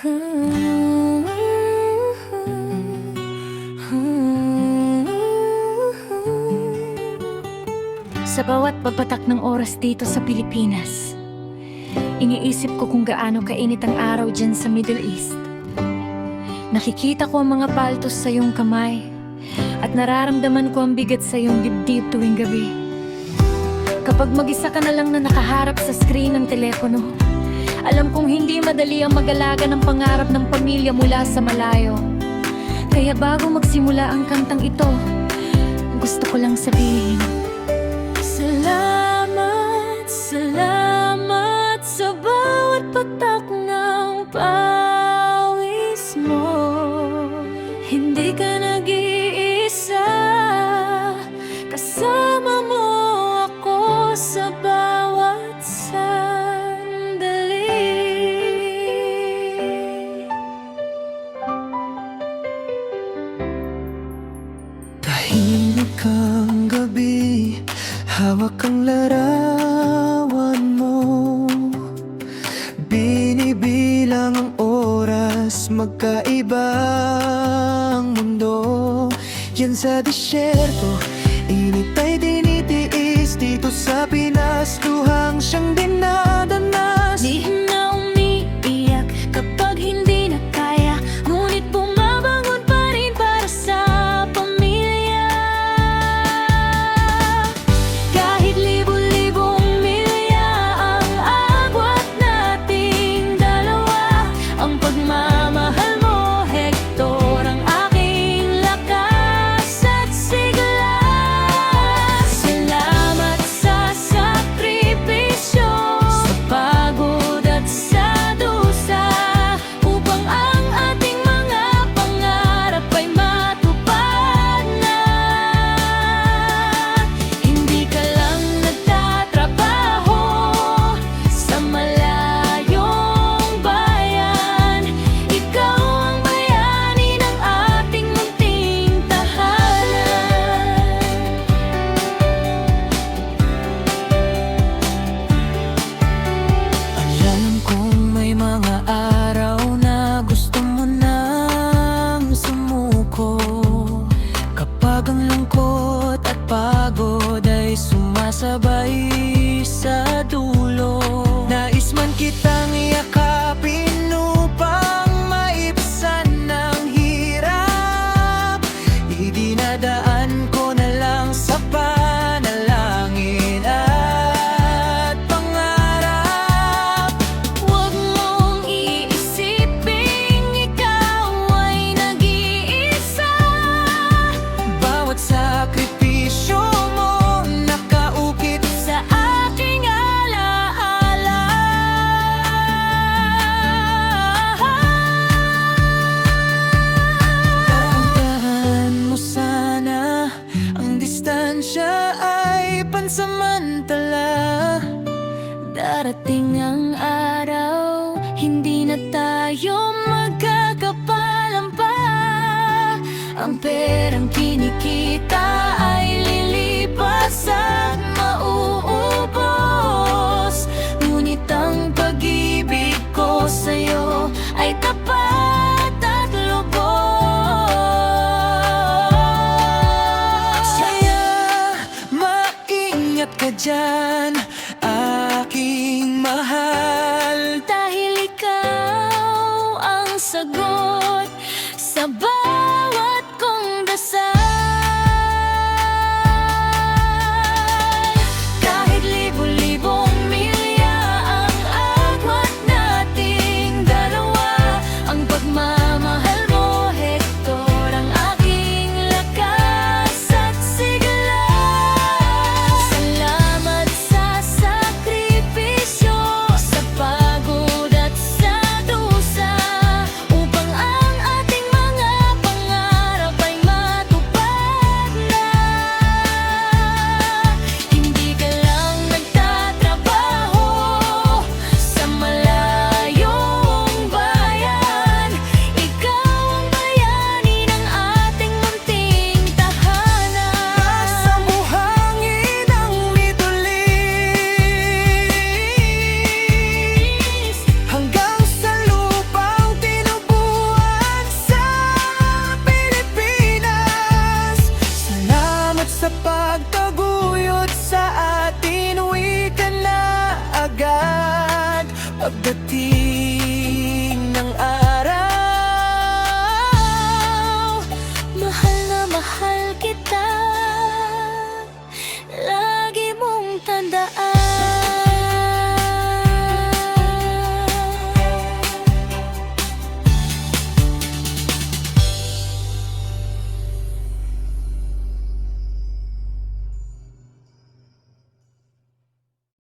Sa bawat pagpatak ng oras dito sa Pilipinas, iniisip ko kung gaano kainit ang araw dyan sa Middle East. Nakikita ko ang mga paltos sa iyong kamay at nararamdaman ko ang bigat sa iyong dibdib tuwing gabi. Kapag mag-isa ka na lang na nakaharap sa screen ng telepono, alam kong hindi madali ang mag-alaga ng pangarap ng pamilya mula sa malayo. Kaya bago magsimula ang kantang ito, gusto ko lang sabihin, salamat, salamat sa bawat patak ng pawis mo. Hindi ka nag-iisa, kasama mo ako sa bawat sandali. Tahimik ang gabi, hawak ang larawan mo. Binibilang ang oras, magkaiba ang mundo. Yan sa disyerto, init ay dinitiis. Dito sa Pinas, luhang siyang dinadanas. Lihim na umiiyak kapag hindi na kaya, ngunit bumabangon pa rin para sa pamilya. Kahit libo-libong milya ang agwat nating dalawa, ang pagmamahal mo, Hector, ang aking lakas at sigla. Salamat sa sakripisyo, sa pagod at sa dusa, upang ang ating mga pangarap ay matupad na. Hindi ka lang nagtatrabaho sa malayong bayan, ikaw ang bayani ng ating munting tahanan. Alam kong may mga araw na gusto mo nang sumuko, kapag ang lungkot at pagod ay sumasabay sa dulo. Nais man kitang yakapin upang maibsan ng hirap. Idinadaan ko na lang sa panalangin at pangarap. Huwag mong iisiping ikaw ay nag-iisa. Bawat sakripisyo mo nakaukit Sa aking alaala, Dahan mo sana, ang distansya ay pansamantala. darating ang araw, hindi na tayo magkakapalan pa. Ang perang kinikita ay lilipas at mauubos, ngunit ang pag-ibig ko sa'yo ay tapat at lubos. Kaya maingat ka dyan, aking mahal. Dahil ikaw ang sagot sa bawat kong dasal. Kahit libo-libong milya ang agwat nating dalawa, ang pagmamahal mo, Hector, ang aking lakas at sigla. Salamat sa sakripisyo, sa pagod at sa dusa, upang pagdating ng araw. Mahal na mahal kita.